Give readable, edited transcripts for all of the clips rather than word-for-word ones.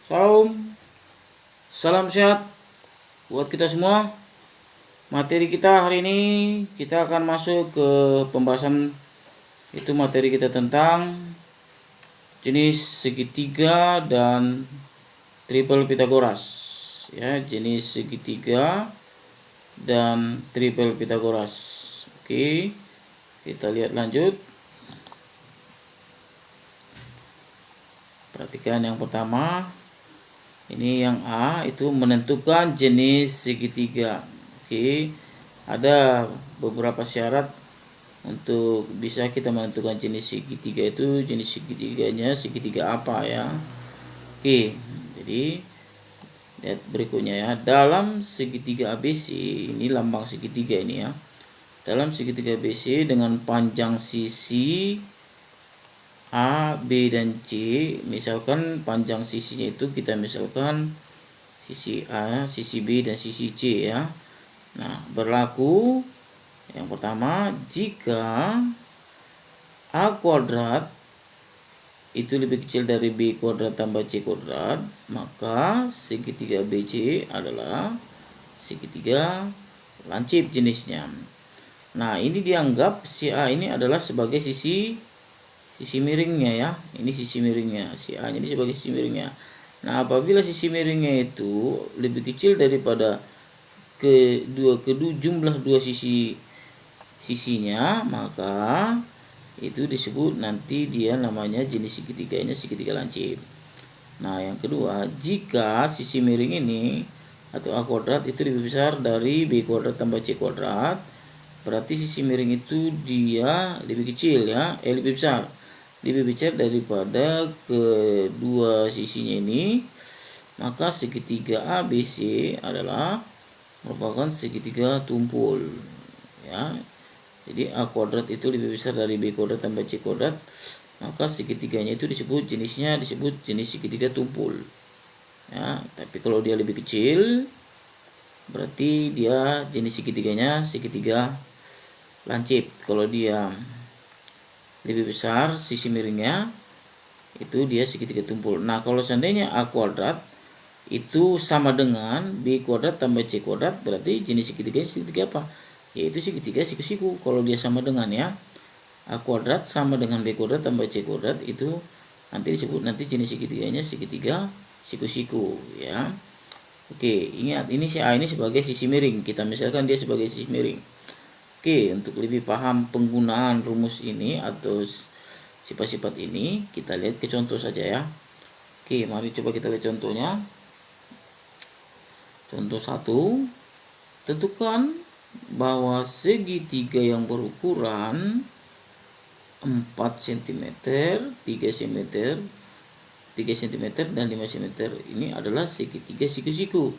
Salam, salam sehat buat kita semua. Materi kita hari ini kita akan masuk ke pembahasan itu materi kita tentang jenis segitiga dan triple Pythagoras. Ya, jenis segitiga dan triple Pythagoras. Oke, kita lihat lanjut. Perhatikan yang pertama. Ini yang A itu menentukan jenis segitiga. Oke, ada beberapa syarat untuk bisa kita menentukan jenis segitiga itu. Jenis segitiganya segitiga apa ya? Oke, jadi lihat berikutnya ya. Dalam segitiga ABC, ini lambang segitiga ini ya. Dalam segitiga ABC dengan panjang sisi A, B, dan C, misalkan panjang sisinya itu kita misalkan sisi A, sisi B, dan sisi C ya. Nah, berlaku yang pertama, jika A kuadrat itu lebih kecil dari B kuadrat tambah C kuadrat, maka segitiga BC adalah segitiga lancip jenisnya. Nah, ini dianggap si A ini adalah sebagai sisi miringnya ya. Ini sisi miringnya, si A ini sebagai sisi miringnya. Nah, apabila sisi miringnya itu lebih kecil daripada jumlah dua sisinya, maka itu disebut nanti dia namanya jenis segitiganya segitiga lancip. Nah, yang kedua, jika sisi miring ini atau A kuadrat itu lebih besar dari B kuadrat tambah C kuadrat, berarti sisi miring itu dia lebih kecil ya, lebih besar daripada kedua sisinya ini, maka segitiga ABC adalah merupakan segitiga tumpul ya. Jadi A kuadrat itu lebih besar dari B kuadrat tambah C kuadrat, maka segitiganya itu disebut jenis segitiga tumpul ya. Tapi kalau dia lebih kecil, berarti dia jenis segitiganya segitiga lancip. Kalau dia lebih besar sisi miringnya, itu dia segitiga tumpul. Nah, kalau seandainya A kuadrat itu sama dengan B kuadrat tambah C kuadrat, berarti jenis segitiga apa? Yaitu segitiga siku-siku. Kalau dia sama dengan ya, A kuadrat sama dengan B kuadrat tambah C kuadrat, itu nanti disebut jenis segitiganya segitiga siku-siku ya. Oke, ingat ini si A ini sebagai sisi miring. Kita misalkan dia sebagai sisi miring. Oke, untuk lebih paham penggunaan rumus ini atau sifat-sifat ini, kita lihat ke contoh saja ya. Oke, mari coba kita lihat contohnya. Contoh 1, tentukan bahwa segitiga yang berukuran 4 cm, 3 cm, 3 cm, dan 5 cm ini adalah segitiga siku-siku.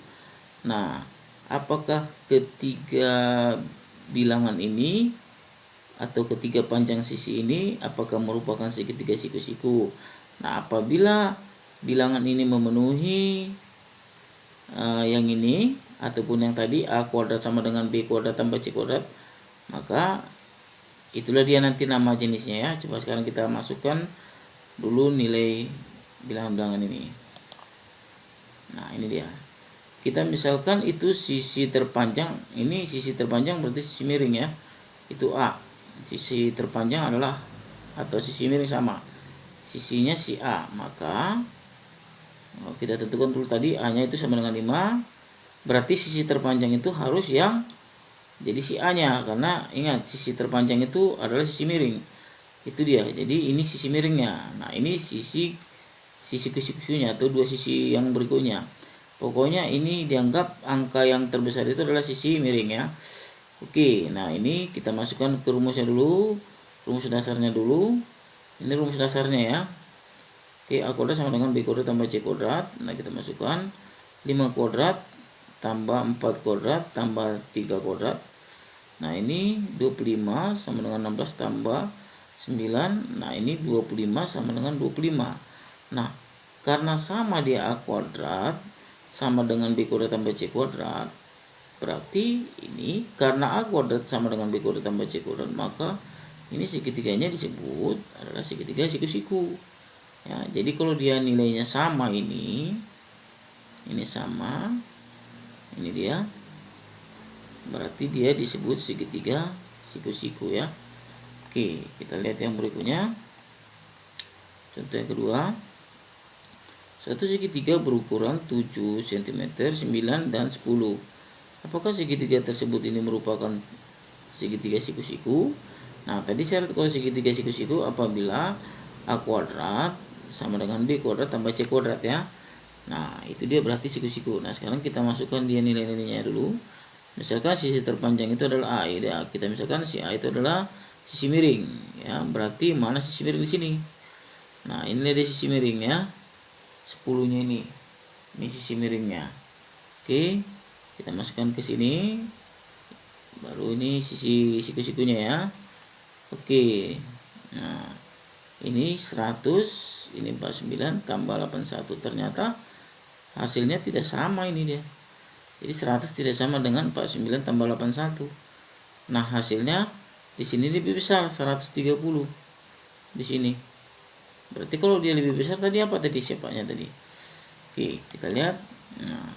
Nah, apakah ketiga bilangan ini atau ketiga panjang sisi ini apakah merupakan segitiga siku-siku? Nah, apabila bilangan ini memenuhi yang ini ataupun yang tadi A kuadrat sama dengan B kuadrat tambah C kuadrat, maka itulah dia nanti nama jenisnya ya. Coba sekarang kita masukkan dulu nilai bilangan-bilangan ini. Nah, ini dia. Kita misalkan itu sisi terpanjang, ini sisi terpanjang berarti sisi miring ya, itu A. Sisi terpanjang adalah atau sisi miring sama, sisinya si A, maka kita tentukan dulu tadi A nya itu sama dengan 5, berarti sisi terpanjang itu harus yang jadi si A nya, karena ingat sisi terpanjang itu adalah sisi miring, itu dia. Jadi ini sisi miringnya. Nah, ini sisi kusikusnya atau dua sisi yang berikutnya. Pokoknya ini dianggap angka yang terbesar itu adalah sisi miring ya. Oke, nah ini kita masukkan ke rumusnya dulu. Rumus dasarnya dulu. Ini rumus dasarnya ya. Oke, A kuadrat sama dengan B kuadrat tambah C kuadrat. Nah, kita masukkan 5 kuadrat tambah 4 kuadrat tambah 3 kuadrat. Nah, ini 25 sama dengan 16 tambah 9. Nah, ini 25 sama dengan 25. Nah, karena sama dia A kuadrat sama dengan B kuadrat tambah C kuadrat, berarti ini karena A kuadrat sama dengan B kuadrat tambah C kuadrat, maka ini segitiganya disebut adalah segitiga siku-siku ya. Jadi kalau dia nilainya sama ini, ini sama, ini dia. Berarti dia disebut segitiga siku-siku ya. Oke, kita lihat yang berikutnya. Contoh yang kedua. Satu segitiga berukuran 7 cm, 9 dan 10. Apakah segitiga tersebut ini merupakan segitiga siku-siku? Nah, tadi syarat kalau segitiga siku-siku apabila A kuadrat sama dengan B kuadrat tambah C kuadrat ya. Nah, itu dia berarti siku-siku. Nah, sekarang kita masukkan dia nilai-nilainya dulu. Misalkan sisi terpanjang itu adalah A ya. Kita misalkan si A itu adalah sisi miring ya. Berarti mana sisi miring di sini? Nah, ini ada sisi miring ya. 10-nya ini. Ini sisi miringnya. Oke. Kita masukkan ke sini. Baru ini sisi siku-sikunya ya. Oke. Nah, ini 100, ini 49 tambah 81. Ternyata hasilnya tidak sama ini dia. Jadi 100 tidak sama dengan 49 tambah 81. Nah, hasilnya di sini lebih besar 130 di sini. Berarti kalau dia lebih besar tadi apa tadi siapanya tadi? Oke, kita lihat. Nah,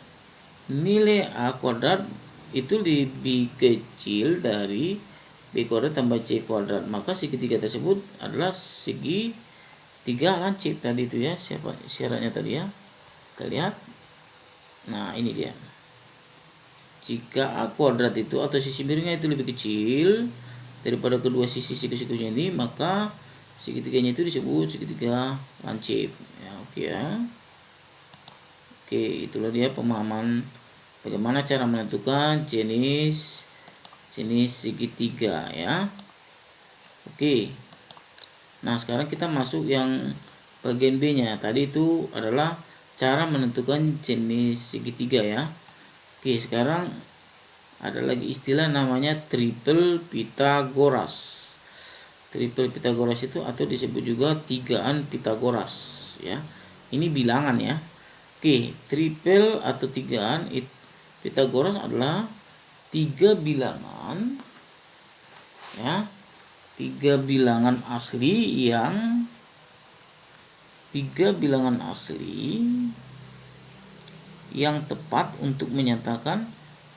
nilai A kuadrat itu lebih kecil dari B kuadrat tambah C kuadrat, maka segitiga tersebut adalah segitiga lancip tadi itu ya. Siapa syaratnya tadi ya? Kita lihat. Nah, ini dia. Jika A kuadrat itu atau sisi miringnya itu lebih kecil daripada kedua sisi siku-sikunya ini, maka segitiganya itu disebut segitiga lancip ya. Oke ya. Oke, itulah dia pemahaman bagaimana cara menentukan jenis segitiga ya. Oke. Nah, sekarang kita masuk yang bagian B-nya. Tadi itu adalah cara menentukan jenis segitiga ya. Oke, sekarang ada lagi istilah namanya triple Pythagoras. Triple Pythagoras itu atau disebut juga tigaan Pythagoras ya. Ini bilangan ya. Oke, triple atau tigaan Pythagoras adalah tiga bilangan ya. Tiga bilangan asli yang tepat untuk menyatakan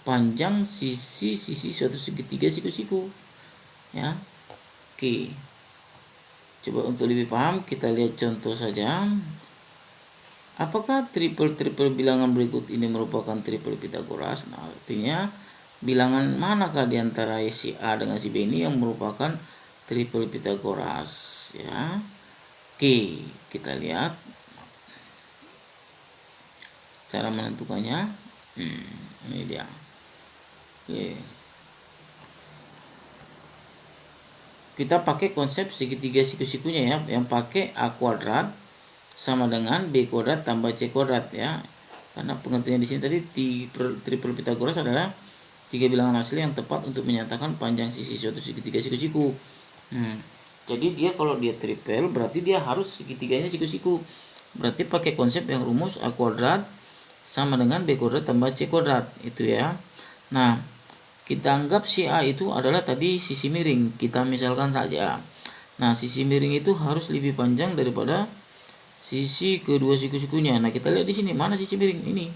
panjang sisi-sisi suatu segitiga siku-siku ya. Oke, coba untuk lebih paham kita lihat contoh saja. Apakah triple bilangan berikut ini merupakan triple Pythagoras? Nah, artinya bilangan manakah di antara si A dengan si B ini yang merupakan triple Pythagoras ya. Oke, kita lihat cara menentukannya. Ini dia. Oke. Kita pakai konsep segitiga siku-sikunya ya, yang pakai A kuadrat sama dengan B kuadrat tambah C kuadrat ya. Karena pengertian di sini tadi triple Pythagoras adalah tiga bilangan asli yang tepat untuk menyatakan panjang sisi suatu segitiga siku-siku. Jadi dia kalau dia triple berarti dia harus segitiganya siku-siku. Berarti pakai konsep yang rumus A kuadrat sama dengan B kuadrat tambah C kuadrat itu ya. Nah, kita anggap si A itu adalah tadi sisi miring. Kita misalkan saja. Nah, sisi miring itu harus lebih panjang daripada sisi kedua siku-sikunya. Nah, kita lihat di sini mana sisi miring ini.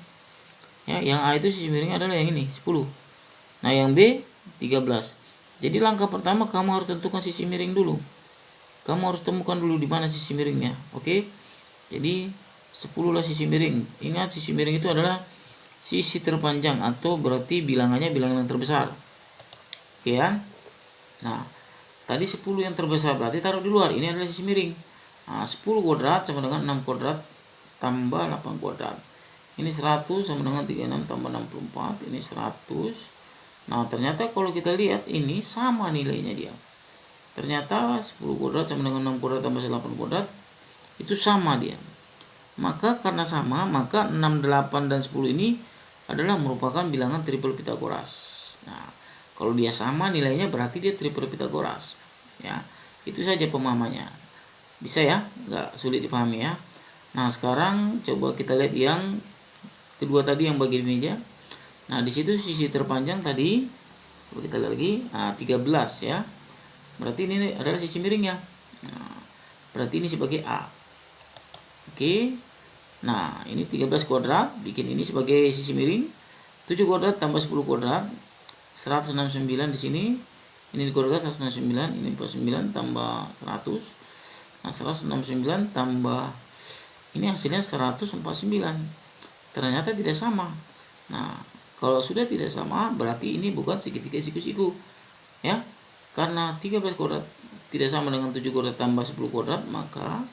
Ya, yang A itu sisi miringnya adalah yang ini, 10. Nah, yang B 13. Jadi langkah pertama kamu harus tentukan sisi miring dulu. Kamu harus temukan dulu di mana sisi miringnya. Oke. Jadi 10 lah sisi miring. Ingat sisi miring itu adalah sisi terpanjang atau berarti bilangannya bilangan yang terbesar. Oke ya. Nah, tadi 10 yang terbesar berarti taruh di luar. Ini adalah sisi miring. Nah, 10 kuadrat sama dengan 6 kuadrat tambah 8 kuadrat. Ini 100 sama dengan 36 tambah 64. Ini 100. Nah, ternyata kalau kita lihat ini sama nilainya dia. Ternyata 10 kuadrat sama dengan 6 kuadrat tambah 8 kuadrat itu sama dia. Maka karena sama, maka 6, 8, dan 10 ini adalah merupakan bilangan triple Pythagoras. Nah, kalau dia sama nilainya berarti dia triple Pythagoras. Ya, itu saja pemahamannya. Bisa ya? Nggak sulit dipahami ya. Nah, sekarang coba kita lihat yang kedua tadi yang bagian meja. Nah, di situ sisi terpanjang tadi, coba kita lihat lagi, 13 ya. Berarti ini adalah sisi miringnya. Nah, berarti ini sebagai A. Oke. Nah, ini 13 kuadrat, bikin ini sebagai sisi miring. 7 kuadrat tambah 10 kuadrat, 169 di sini. Ini dikuadratkan 169, ini 49 tambah 100. Nah, 169 tambah ini hasilnya 149. Ternyata tidak sama. Nah, kalau sudah tidak sama berarti ini bukan segitiga siku-siku. Ya. Karena 13 kuadrat tidak sama dengan 7 kuadrat tambah 10 kuadrat, maka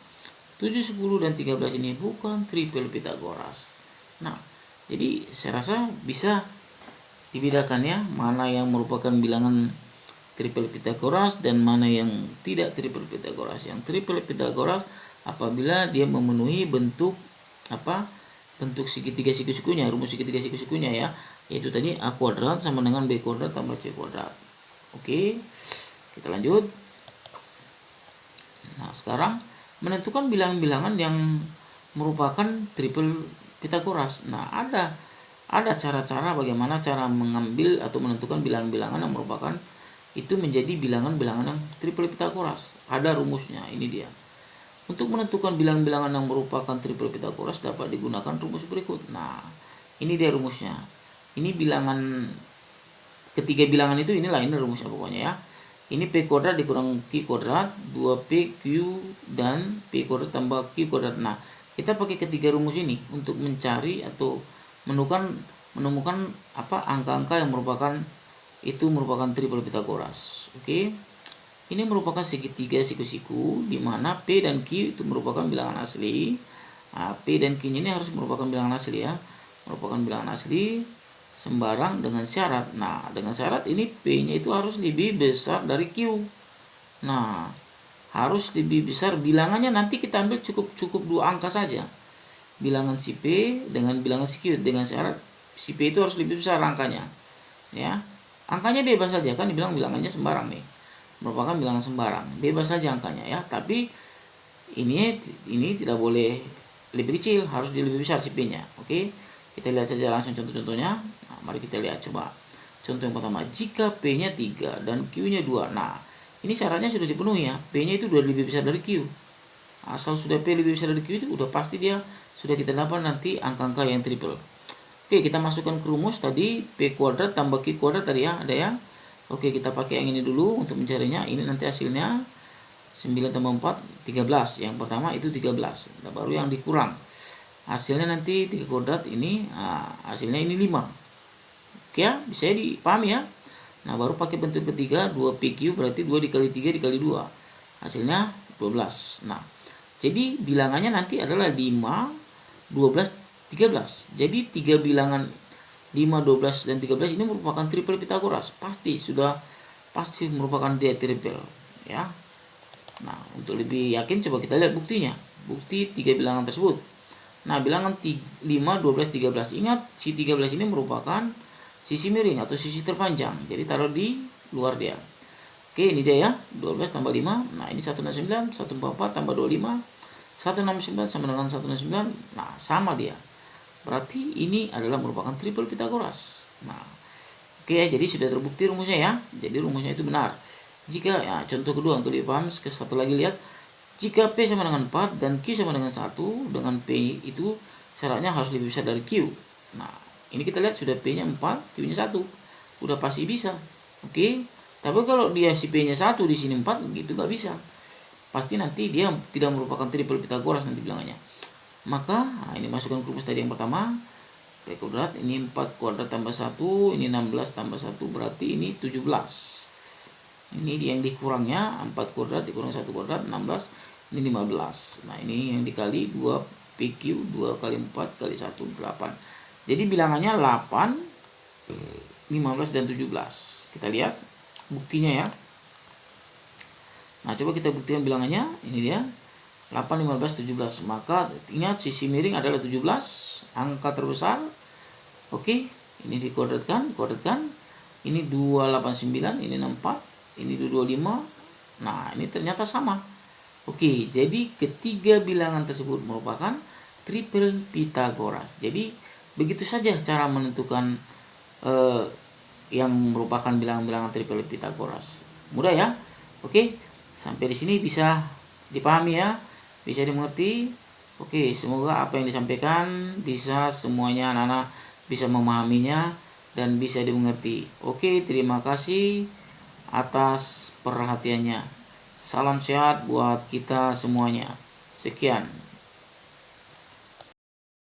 7, 10, dan 13 ini bukan triple Pitagoras. Nah, jadi saya rasa bisa dibedakan ya, mana yang merupakan bilangan triple Pitagoras dan mana yang tidak triple Pitagoras. Yang triple Pitagoras apabila dia memenuhi bentuk bentuk segitiga siku-sikunya, rumus segitiga siku-sikunya ya, yaitu tadi A kuadrat sama dengan B kuadrat tambah C kuadrat. Oke, kita lanjut. Nah, sekarang menentukan bilangan-bilangan yang merupakan triple Pitagoras. Nah, ada cara-cara bagaimana cara mengambil atau menentukan bilangan-bilangan yang merupakan itu menjadi bilangan-bilangan yang triple Pitagoras. Ada rumusnya, ini dia. Untuk menentukan bilangan-bilangan yang merupakan triple Pitagoras dapat digunakan rumus berikut. Nah, ini dia rumusnya. Ini bilangan ketiga bilangan itu inilah ini rumusnya pokoknya ya. Ini P kuadrat dikurang Q kuadrat, 2PQ dan P kuadrat tambah Q kuadrat. Nah, kita pakai ketiga rumus ini untuk mencari atau menemukan angka-angka yang merupakan triple Pitagoras. Oke. Ini merupakan segitiga siku-siku di mana P dan Q itu merupakan bilangan asli. Nah, P dan Q ini harus merupakan bilangan asli ya. Merupakan bilangan asli sembarang dengan syarat. Nah, dengan syarat ini P-nya itu harus lebih besar dari Q. Nah, harus lebih besar bilangannya, nanti kita ambil cukup 2 angka saja. Bilangan si P dengan bilangan si Q dengan syarat si P itu harus lebih besar angkanya. Ya. Angkanya bebas saja kan dibilang bilangannya sembarang nih. Merupakan bilangan sembarang. Bebas saja angkanya ya, tapi ini tidak boleh lebih kecil, harus lebih besar si P-nya. Oke. Kita lihat saja langsung contoh-contohnya. Nah, mari kita lihat coba. Contoh yang pertama, jika P-nya 3 dan Q-nya 2. Nah, ini syaratnya sudah dipenuhi ya. P-nya itu sudah lebih besar dari Q. Asal sudah P lebih besar dari Q itu udah pasti dia sudah kita dapat nanti angka-angka yang triple. Oke, kita masukkan ke rumus tadi P kuadrat tambah Q kuadrat tadi ya, ada ya. Oke, kita pakai yang ini dulu untuk mencarinya. Ini nanti hasilnya 9 tambah 4, 13. Yang pertama itu 13. Nah, baru yang dikurang. Hasilnya nanti 3 kuadrat ini, hasilnya ini 5. Oke ya, bisa dipahami ya. Nah, baru pakai bentuk ketiga 2PQ berarti 2 dikali 3 dikali 2. Hasilnya 12. Nah, jadi bilangannya nanti adalah 5, 12, 13. Jadi 3 bilangan 5, 12, dan 13 ini merupakan triple Pitagoras. Pasti merupakan dia triple ya. Nah, untuk lebih yakin coba kita lihat buktinya. Bukti 3 bilangan tersebut. Nah, bilangan 5, 12, 13. Ingat, si 13 ini merupakan sisi miring atau sisi terpanjang. Jadi taruh di luar dia. Oke, ini dia ya. 12 tambah 5. Nah, ini 169, 144 tambah 25. 169 sama dengan 169. Nah, sama dia. Berarti ini adalah merupakan triple Pitagoras. Nah, oke ya, jadi sudah terbukti rumusnya ya. Jadi rumusnya itu benar. Jika ya, contoh kedua untuk dipaham, satu lagi lihat. Jika P sama dengan 4 dan Q sama dengan 1, dengan P itu syaratnya harus lebih besar dari Q. Nah, ini kita lihat sudah P-nya 4, Q-nya 1. Udah pasti bisa. Oke. Tapi kalau dia si P-nya 1 di sini 4, gitu nggak bisa. Pasti nanti dia tidak merupakan triple Pitagoras nanti bilangannya. Maka, ini masukkan ke rumus tadi yang pertama. P kuadrat, ini 4 kuadrat tambah 1, ini 16 tambah 1, berarti ini 17. Ini yang dikurangnya 4 kuadrat dikurang 1 kuadrat 16, ini 15. Nah, ini yang dikali 2 PQ, 2 kali 4 kali 1, 8. Jadi bilangannya 8, 15 dan 17. Kita lihat buktinya ya. Nah, coba kita buktikan bilangannya. Ini dia 8, 15, 17. Maka ingat sisi miring adalah 17, angka terbesar. Oke, ini dikuadratkan. Ini 289, ini 64. Ini 225. Nah, ini ternyata sama. Oke, jadi ketiga bilangan tersebut merupakan triple Pitagoras. Jadi begitu saja cara menentukan yang merupakan bilangan-bilangan triple Pitagoras. Mudah ya? Oke, sampai di sini bisa dipahami ya, bisa dimengerti. Oke, semoga apa yang disampaikan bisa semuanya anak-anak bisa memahaminya dan bisa dimengerti. Oke, terima kasih atas perhatiannya. Salam sehat buat kita semuanya. Sekian.